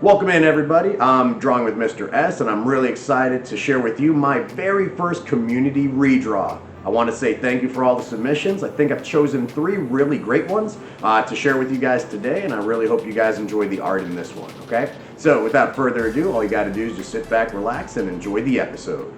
Welcome in, everybody. I'm drawing with Mr. S, and I'm really excited to share with you my very first community redraw. I want to say thank you for all the submissions. I think I've chosen 3 really great ones to share with you guys today, and I really hope you guys enjoy the art in this one, okay? So without further ado, all you got to do is just sit back, relax, and enjoy the episode.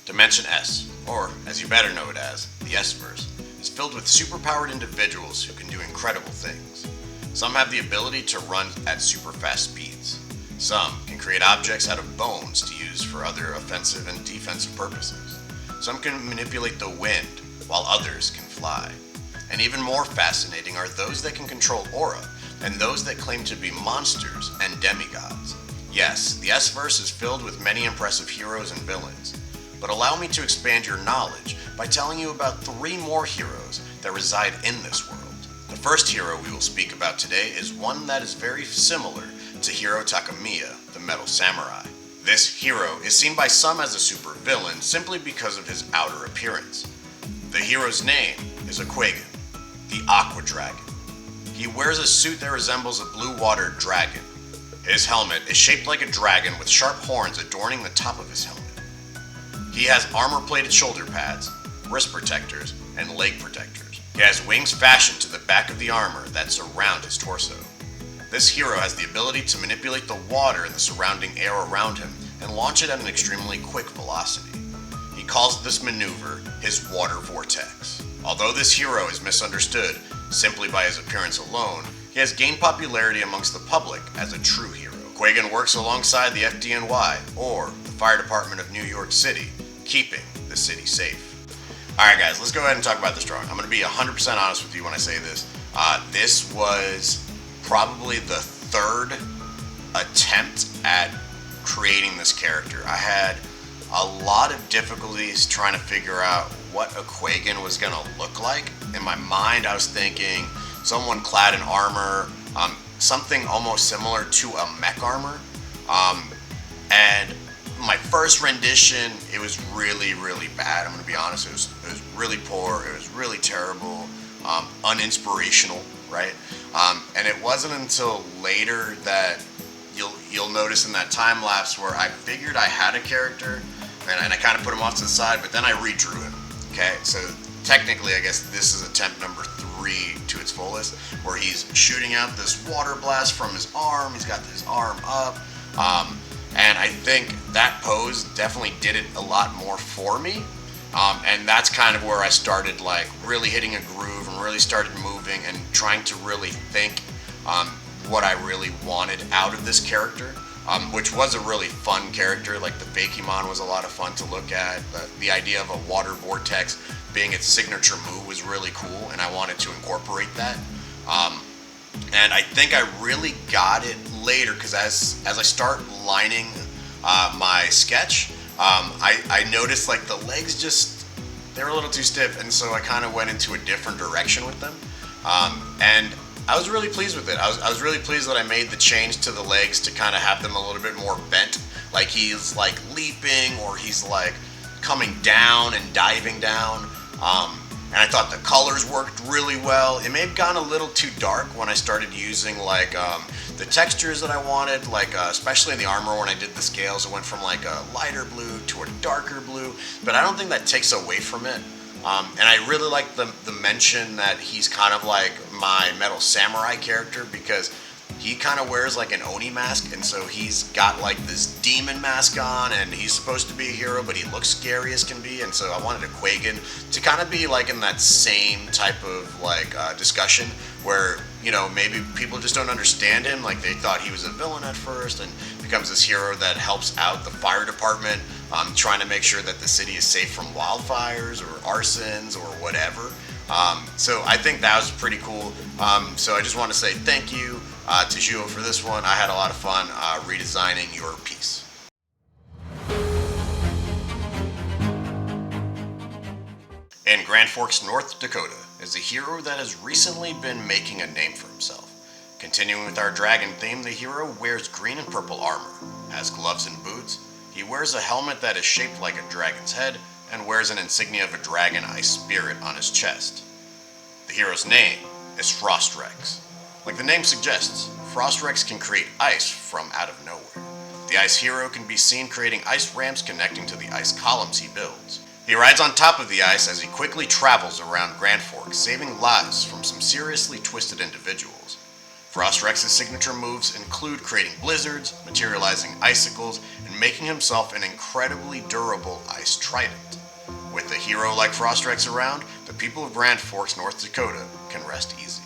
Dimension S, or as you better know it as, the S-verse, is filled with superpowered individuals who can do incredible things. Some have the ability to run at super fast speeds. Some can create objects out of bones to use for other offensive and defensive purposes. Some can manipulate the wind, while others can fly. And even more fascinating are those that can control aura, and those that claim to be monsters and demigods. Yes, the S-verse is filled with many impressive heroes and villains, but allow me to expand your knowledge by telling you about 3 more heroes that reside in this world. The first hero we will speak about today is one that is very similar to Hiro Takamiya, the Metal Samurai. This hero is seen by some as a super villain simply because of his outer appearance. The hero's name is Aquagon, the Aqua Dragon. He wears a suit that resembles a blue water dragon. His helmet is shaped like a dragon with sharp horns adorning the top of his helmet. He has armor-plated shoulder pads, wrist protectors, and leg protectors. He has wings fashioned to the back of the armor that surround his torso. This hero has the ability to manipulate the water in the surrounding air around him and launch it at an extremely quick velocity. He calls this maneuver his water vortex. Although this hero is misunderstood simply by his appearance alone, he has gained popularity amongst the public as a true hero. Aquagon works alongside the FDNY, or the Fire Department of New York City, keeping the city safe. Alright guys, let's go ahead and talk about this drawing. I'm going to be 100% honest with you when I say this. This was probably the 3rd attempt at creating this character. I had a lot of difficulties trying to figure out what Aquagon was going to look like. In my mind, I was thinking someone clad in armor, something almost similar to a mech armor. And my first rendition, it was really, really bad. I'm going to be honest. It was really poor. It was really terrible, uninspirational, right? And it wasn't until later that you'll notice in that time lapse where I figured I had a character, and I kind of put him off to the side, but then I redrew him. Okay, so technically, I guess this is attempt number 3 to its fullest, where he's shooting out this water blast from his arm. He's got his arm up. And I think that pose definitely did it a lot more for me. And that's kind of where I started like really hitting a groove and really started moving and trying to really think what I really wanted out of this character, which was a really fun character. Like the Fakemon was a lot of fun to look at. The idea of a water vortex being its signature move was really cool, and I wanted to incorporate that. And I think I really got it later because as I start lining my sketch, I noticed like the legs they were a little too stiff, and so I kind of went into a different direction with them. And I was really pleased with it. I was really pleased that I made the change to the legs to kind of have them a little bit more bent, like he's like leaping or he's like coming down and diving down. And I thought the colors worked really well. It may have gone a little too dark when I started using like the textures that I wanted, like especially in the armor when I did the scales. It went from like a lighter blue to a darker blue, but I don't think that takes away from it. And I really like the mention that he's kind of like my Metal Samurai character because he kind of wears like an Oni mask, and so he's got like this demon mask on, and he's supposed to be a hero, but he looks scary as can be, and so I wanted Aquagon to kind of be like in that same type of like discussion where, you know, maybe people just don't understand him, like they thought he was a villain at first, and becomes this hero that helps out the fire department, trying to make sure that the city is safe from wildfires or arsons or whatever. So I think that was pretty cool. So I just want to say thank you to Juho for this one. I had a lot of fun redesigning your piece. In Grand Forks, North Dakota is a hero that has recently been making a name for himself. Continuing with our dragon theme, the hero wears green and purple armor, has gloves and boots. He wears a helmet that is shaped like a dragon's head and wears an insignia of a dragon ice spirit on his chest. The hero's name is Frostrex. Like the name suggests, Frostrex can create ice from out of nowhere. The Ice Hero can be seen creating ice ramps connecting to the ice columns he builds. He rides on top of the ice as he quickly travels around Grand Forks, saving lives from some seriously twisted individuals. Frostrex's signature moves include creating blizzards, materializing icicles, and making himself an incredibly durable ice trident. With a hero like Frostrex around, the people of Grand Forks, North Dakota can rest easy.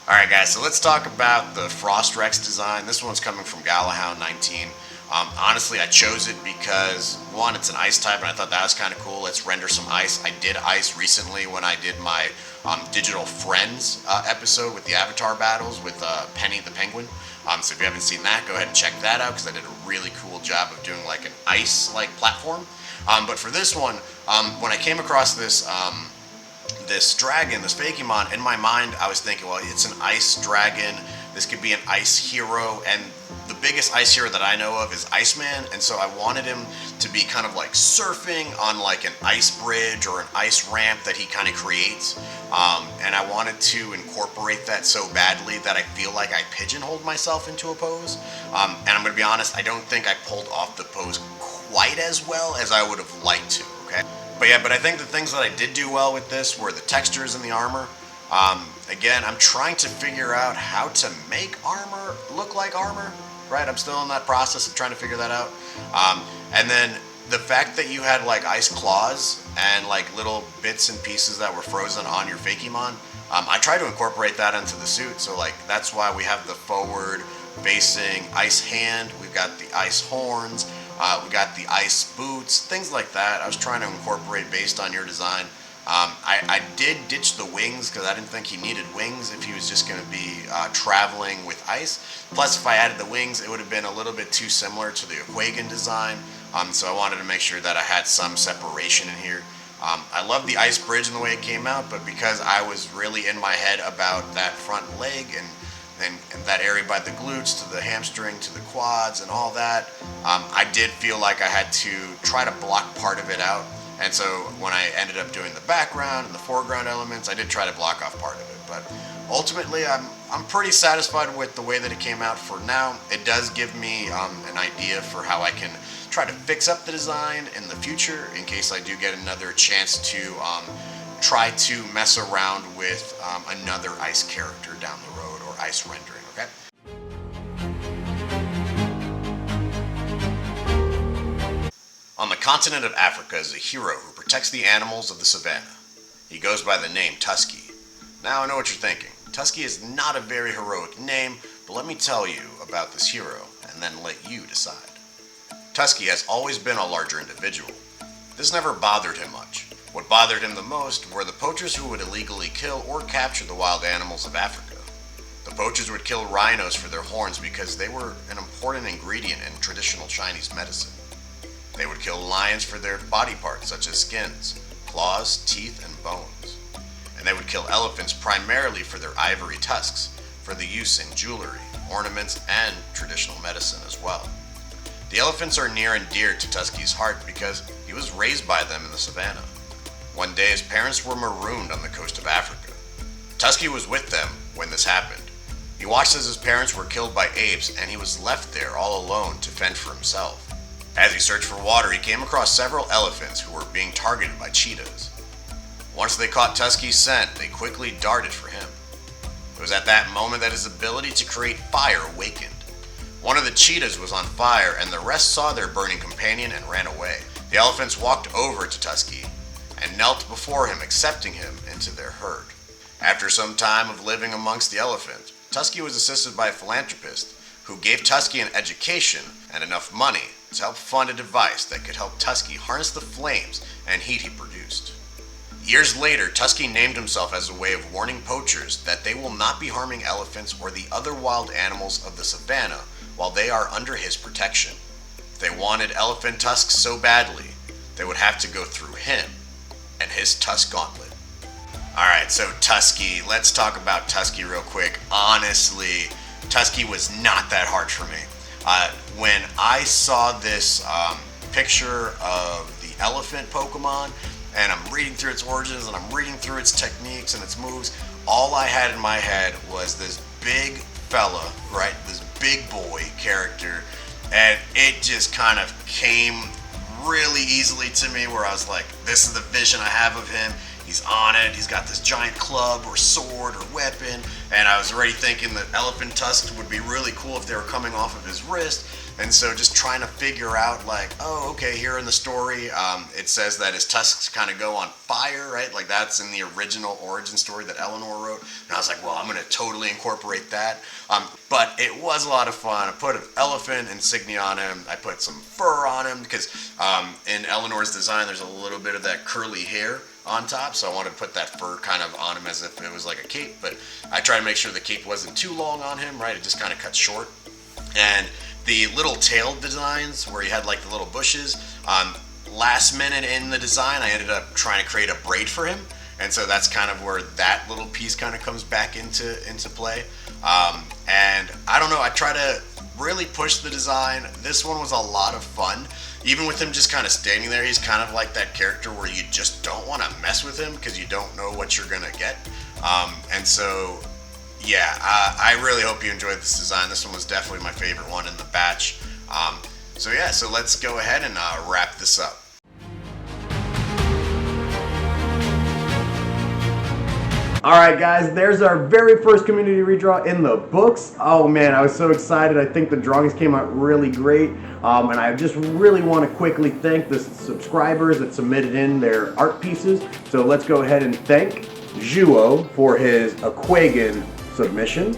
Alright guys, so let's talk about the Frostrex design. This one's coming from Galahound 19. Honestly, I chose it because, one, it's an ice type, and I thought that was kind of cool. Let's render some ice. I did ice recently when I did my Digital Friends episode with the Avatar battles with Penny the Penguin. So if you haven't seen that, go ahead and check that out, because I did a really cool job of doing like an ice-like platform. But for this one, when I came across this dragon, this Fakemon, in my mind I was thinking, well, it's an ice dragon, this could be an ice hero, and the biggest ice hero that I know of is Iceman, and so I wanted him to be kind of like surfing on like an ice bridge or an ice ramp that he kind of creates, and I wanted to incorporate that so badly that I feel like I pigeonholed myself into a pose, and I'm going to be honest, I don't think I pulled off the pose quite as well as I would have liked to, okay? But I think the things that I did do well with this were the textures and the armor. Again, I'm trying to figure out how to make armor look like armor, right? I'm still in that process of trying to figure that out. And then the fact that you had like ice claws and like little bits and pieces that were frozen on your Fakemon, I tried to incorporate that into the suit. So like that's why we have the forward facing ice hand, we've got the ice horns, we got the ice boots, things like that. I was trying to incorporate based on your design. I did ditch the wings because I didn't think he needed wings if he was just going to be traveling with ice. Plus, if I added the wings, it would have been a little bit too similar to the Aquagan design. So I wanted to make sure that I had some separation in here. I love the ice bridge and the way it came out, but because I was really in my head about that front leg and that area by the glutes to the hamstring to the quads and all that, I did feel like I had to try to block part of it out. And so when I ended up doing the background and the foreground elements, I did try to block off part of it. But ultimately, I'm pretty satisfied with the way that it came out for now. It does give me an idea for how I can try to fix up the design in the future in case I do get another chance to try to mess around with another ice character down the road, or ice rendering, okay? On the continent of Africa is a hero who protects the animals of the savannah. He goes by the name Tusky. Now I know what you're thinking. Tusky is not a very heroic name, but let me tell you about this hero and then let you decide. Tusky has always been a larger individual. This never bothered him much. What bothered him the most were the poachers who would illegally kill or capture the wild animals of Africa. The poachers would kill rhinos for their horns because they were an important ingredient in traditional Chinese medicine. They would kill lions for their body parts such as skins, claws, teeth, and bones. And they would kill elephants primarily for their ivory tusks, for the use in jewelry, ornaments, and traditional medicine as well. The elephants are near and dear to Tusky's heart because he was raised by them in the savannah. One day his parents were marooned on the coast of Africa. Tusky was with them when this happened. He watched as his parents were killed by apes, and he was left there all alone to fend for himself. As he searched for water, he came across several elephants who were being targeted by cheetahs. Once they caught Tusky's scent, they quickly darted for him. It was at that moment that his ability to create fire awakened. One of the cheetahs was on fire, and the rest saw their burning companion and ran away. The elephants walked over to Tusky and knelt before him, accepting him into their herd. After some time of living amongst the elephants, Tusky was assisted by a philanthropist who gave Tusky an education and enough money to help fund a device that could help Tusky harness the flames and heat he produced. Years later, Tusky named himself as a way of warning poachers that they will not be harming elephants or the other wild animals of the savannah while they are under his protection. If they wanted elephant tusks so badly, they would have to go through him and his tusk gauntlet. Alright, so Tusky, let's talk about Tusky real quick. Honestly, Tusky was not that hard for me. When I saw this picture of the elephant Pokemon, and I'm reading through its origins, and I'm reading through its techniques and its moves, all I had in my head was this big, fella, right? This big boy character, and it just kind of came really easily to me where I was like, this is the vision I have of him. He's on it. He's got this giant club or sword or weapon, and I was already thinking that elephant tusks would be really cool if they were coming off of his wrist. And so just trying to figure out like, oh, okay, here in the story, it says that his tusks kind of go on fire, right? Like that's in the original origin story that Eleanor wrote. And I was like, well, I'm going to totally incorporate that. But it was a lot of fun. I put an elephant insignia on him. I put some fur on him because in Eleanor's design, there's a little bit of that curly hair on top, so I wanted to put that fur kind of on him as if it was like a cape, but I tried to make sure the cape wasn't too long on him, right? It just kind of cut short. And the little tail designs where he had like the little bushes, last minute in the design, I ended up trying to create a braid for him, and so that's kind of where that little piece kind of comes back into play. And I don't know, I try to really push the design. This one was a lot of fun. Even with him just kind of standing there, he's kind of like that character where you just don't want to mess with him because you don't know what you're gonna get. And so, yeah, I really hope you enjoyed this design. This one was definitely my favorite one in the batch. So yeah, so let's go ahead and wrap this up. Alright guys, there's our very first community redraw in the books. Oh man, I was so excited. I think the drawings came out really great. And I just really want to quickly thank the subscribers that submitted in their art pieces. So let's go ahead and thank Juo for his Aquagan submission,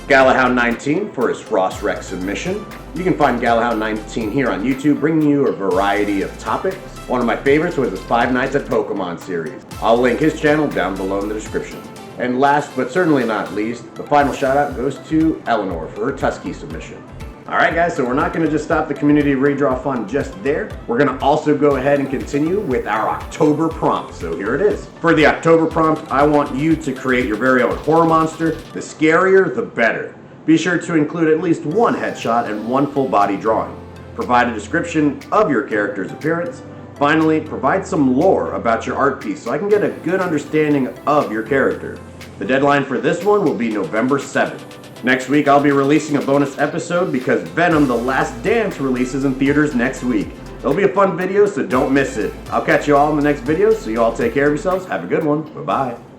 Galahound19 for his Frost Rex submission. You can find Galahound19 here on YouTube, bringing you a variety of topics. One of my favorites was his 5 Nights at Pokemon series. I'll link his channel down below in the description. And last but certainly not least, the final shout out goes to Eleanor for her Tusky submission. Alright guys, so we're not going to just stop the community redraw fun just there. We're going to also go ahead and continue with our October prompt. So here it is. For the October prompt, I want you to create your very own horror monster. The scarier, the better. Be sure to include at least one headshot and one full body drawing. Provide a description of your character's appearance. Finally, provide some lore about your art piece so I can get a good understanding of your character. The deadline for this one will be November 7th. Next week, I'll be releasing a bonus episode because Venom: The Last Dance releases in theaters next week. It'll be a fun video, so don't miss it. I'll catch you all in the next video, so you all take care of yourselves. Have a good one. Bye-bye.